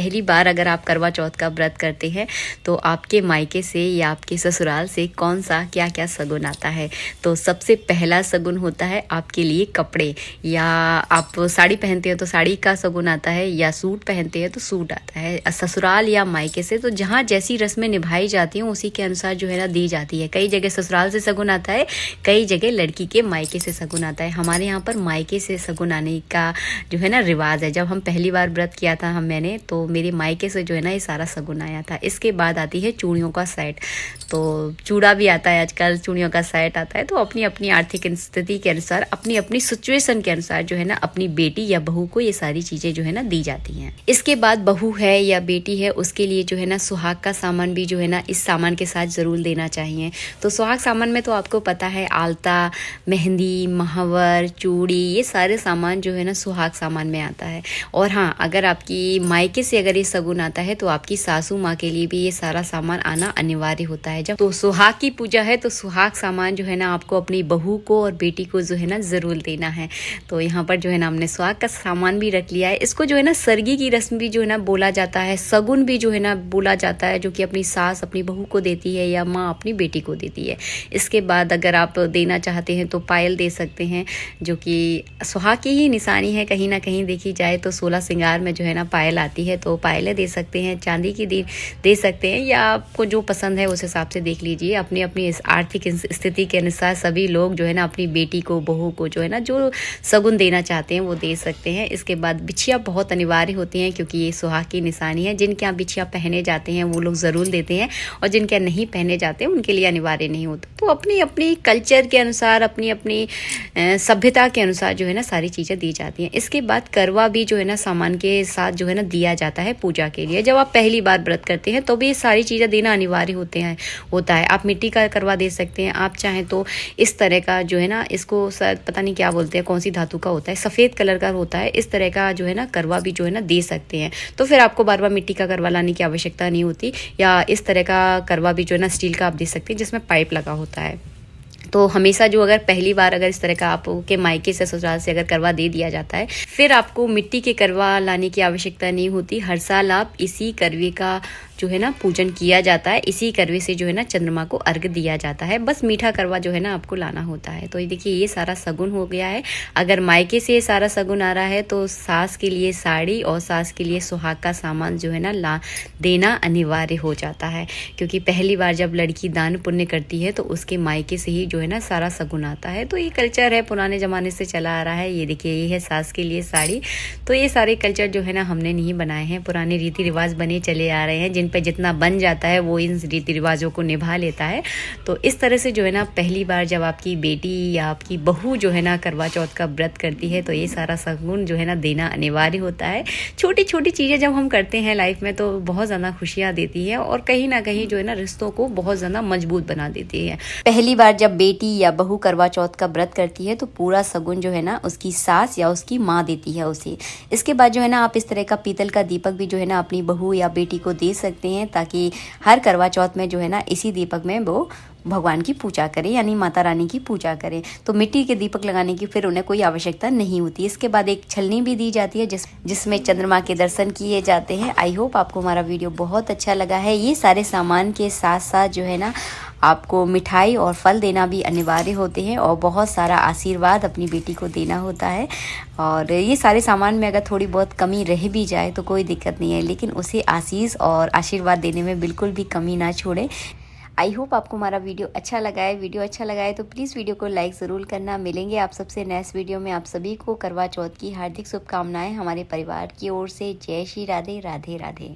पहली बार अगर आप करवा चौथ का व्रत करते हैं तो आपके मायके से या आपके ससुराल से कौन सा क्या क्या शगुन आता है। तो सबसे पहला शगुन होता है आपके लिए कपड़े, या आप साड़ी पहनते हो तो साड़ी का शगुन आता है, या सूट पहनते हैं तो सूट आता है। ससुराल या मायके से तो जहाँ जैसी रस्में निभाई जाती हैं उसी के अनुसार जो है ना दी जाती है। कई जगह ससुराल से शगुन आता है, कई जगह लड़की के मायके से शगुन आता है। हमारे यहाँ पर मायके से शगुन आने का जो है ना रिवाज है। जब हम पहली बार व्रत किया था मैंने, तो मेरे मायके से जो है ना ये सारा शगुन आया था। इसके बाद आती है चूड़ियों का सेट। तो चूड़ा भी आता है आजकल, चूड़ियों का सेट आता है। तो अपनी अपनी आर्थिक स्थिति के अनुसार, अपनी अपनी सिचुएशन के अनुसार जो है ना अपनी बेटी या बहू को ये सारी चीजें जो है ना दी जाती हैं। इसके बाद बहू है या बेटी है उसके लिए जो है ना सुहाग का सामान भी जो है ना इस सामान के साथ जरूर देना चाहिए। तो सुहाग सामान में तो आपको पता है आलता, मेहंदी, महावर, चूड़ी, ये सारे सामान जो है ना सुहाग सामान में आता है। और हाँ, अगर आपकी मायके से अगर ये शगुन आता है तो आपकी सासू माँ के लिए भी ये सारा सामान आना अनिवार्य होता है। जब तो सुहाग की पूजा है तो सुहाग सामान जो है ना आपको अपनी बहू को और बेटी को जो है ना जरूर देना है। तो यहाँ पर जो है ना हमने सुहाग का सामान भी रख लिया है। इसको जो है ना सरगी की रस्म भी जो है ना बोला जाता है, शगुन भी जो है ना बोला जाता है, जो कि अपनी सास अपनी बहू को देती है या माँ अपनी बेटी को देती है। इसके बाद अगर आप देना चाहते हैं तो पायल दे सकते हैं, जो कि सुहाग की ही निशानी है। कहीं ना कहीं देखी जाए तो 16 श्रृंगार में जो है ना पायल आती है, तो पायलें दे सकते हैं, चांदी की दे सकते हैं, या आपको जो पसंद है उस हिसाब से देख लीजिए। अपनी अपनी इस आर्थिक स्थिति के अनुसार सभी लोग जो है ना अपनी बेटी को, बहू को जो है ना जो शगुन देना चाहते हैं वो दे सकते हैं। इसके बाद बिछिया बहुत अनिवार्य होती हैं, क्योंकि ये सुहाग की निशानी है। जिनके यहाँ बिछिया पहने जाते हैं वो लोग ज़रूर देते हैं, और जिनके यहाँ नहीं पहने जाते हैं उनके लिए अनिवार्य नहीं होता। तो अपनी अपनी कल्चर के अनुसार, अपनी अपनी सभ्यता के अनुसार जो है ना सारी चीज़ें दी जाती हैं। इसके बाद करवा भी जो है ना सामान के साथ जो है ना दिया जाता है पूजा के लिए। जब आप पहली बार व्रत करते हैं तो भी ये सारी चीज़ें देना अनिवार्य होता है। आप मिट्टी का करवा दे सकते हैं, आप चाहें तो इस तरह का जो है ना, इसको पता नहीं क्या बोलते हैं, कौन सी धातु का होता है, सफ़ेद कलर का होता है, इस तरह का जो है ना करवा भी जो है ना दे सकते हैं। तो फिर आपको बार बार मिट्टी का करवा लाने की आवश्यकता नहीं होती। या इस तरह का करवा भी जो है ना स्टील का आप दे सकते हैं, जिसमें पाइप लगा होता है। तो हमेशा जो अगर पहली बार अगर इस तरह का आपके मायके से ससुराल से अगर करवा दे दिया जाता है, फिर आपको मिट्टी के करवा लाने की आवश्यकता नहीं होती। हर साल आप इसी करवे का जो है ना पूजन किया जाता है, इसी करवे से जो है ना चंद्रमा को अर्घ दिया जाता है। बस मीठा करवा जो है ना आपको लाना होता है। तो ये देखिए ये सारा शगुन हो गया है। अगर मायके से ये सारा शगुन आ रहा है तो सास के लिए साड़ी और सास के लिए सुहाग का सामान जो है ना देना अनिवार्य हो जाता है, क्योंकि पहली बार जब लड़की दान पुण्य करती है तो उसके मायके से ही जो है ना सारा शगुन आता है। तो ये कल्चर है, पुराने ज़माने से चला आ रहा है। ये देखिए ये है सास के लिए साड़ी। तो ये सारे कल्चर जो है ना हमने नहीं बनाए हैं, पुराने रीति रिवाज बने चले आ रहे हैं, जिन पे जितना बन जाता है वो इन रीति रिवाजों को निभा लेता है। तो इस तरह से जो है ना पहली बार जब आपकी बेटी या आपकी बहू जो है ना करवा चौथ का व्रत करती है तो ये सारा शगुन जो है ना देना अनिवार्य होता है। छोटी छोटी चीज़ें जब हम करते हैं लाइफ में तो बहुत ज़्यादा खुशियाँ देती है, और कहीं ना कहीं जो है ना रिश्तों को बहुत ज़्यादा मजबूत बना देती है। पहली बार जब बेटी या बहू करवा चौथ का व्रत करती है तो पूरा शगुन जो है ना उसकी सास या उसकी माँ देती है उसे। इसके बाद जो है ना आप इस तरह का पीतल का दीपक भी जो है ना अपनी बहू या बेटी को दे सकते हैं, ताकि हर करवा चौथ में जो है ना इसी दीपक में वो भगवान की पूजा करें, यानी माता रानी की पूजा करें। तो मिट्टी के दीपक लगाने की फिर उन्हें कोई आवश्यकता नहीं होती। इसके बाद एक छलनी भी दी जाती है जिसमें चंद्रमा के दर्शन किए जाते हैं। आई होप आपको हमारा वीडियो बहुत अच्छा लगा है। ये सारे सामान के साथ साथ जो है ना आपको मिठाई और फल देना भी अनिवार्य होते हैं, और बहुत सारा आशीर्वाद अपनी बेटी को देना होता है। और ये सारे सामान में अगर थोड़ी बहुत कमी रह भी जाए तो कोई दिक्कत नहीं है, लेकिन उसे आशीष और आशीर्वाद देने में बिल्कुल भी कमी ना छोड़ें। आई होप आपको हमारा वीडियो अच्छा लगा है। वीडियो अच्छा लगा है तो प्लीज़ वीडियो को लाइक ज़रूर करना। मिलेंगे आप सबसे नेक्स्ट वीडियो में। आप सभी को करवा चौथ की हार्दिक शुभकामनाएं हमारे परिवार की ओर से। जय श्री राधे राधे राधे।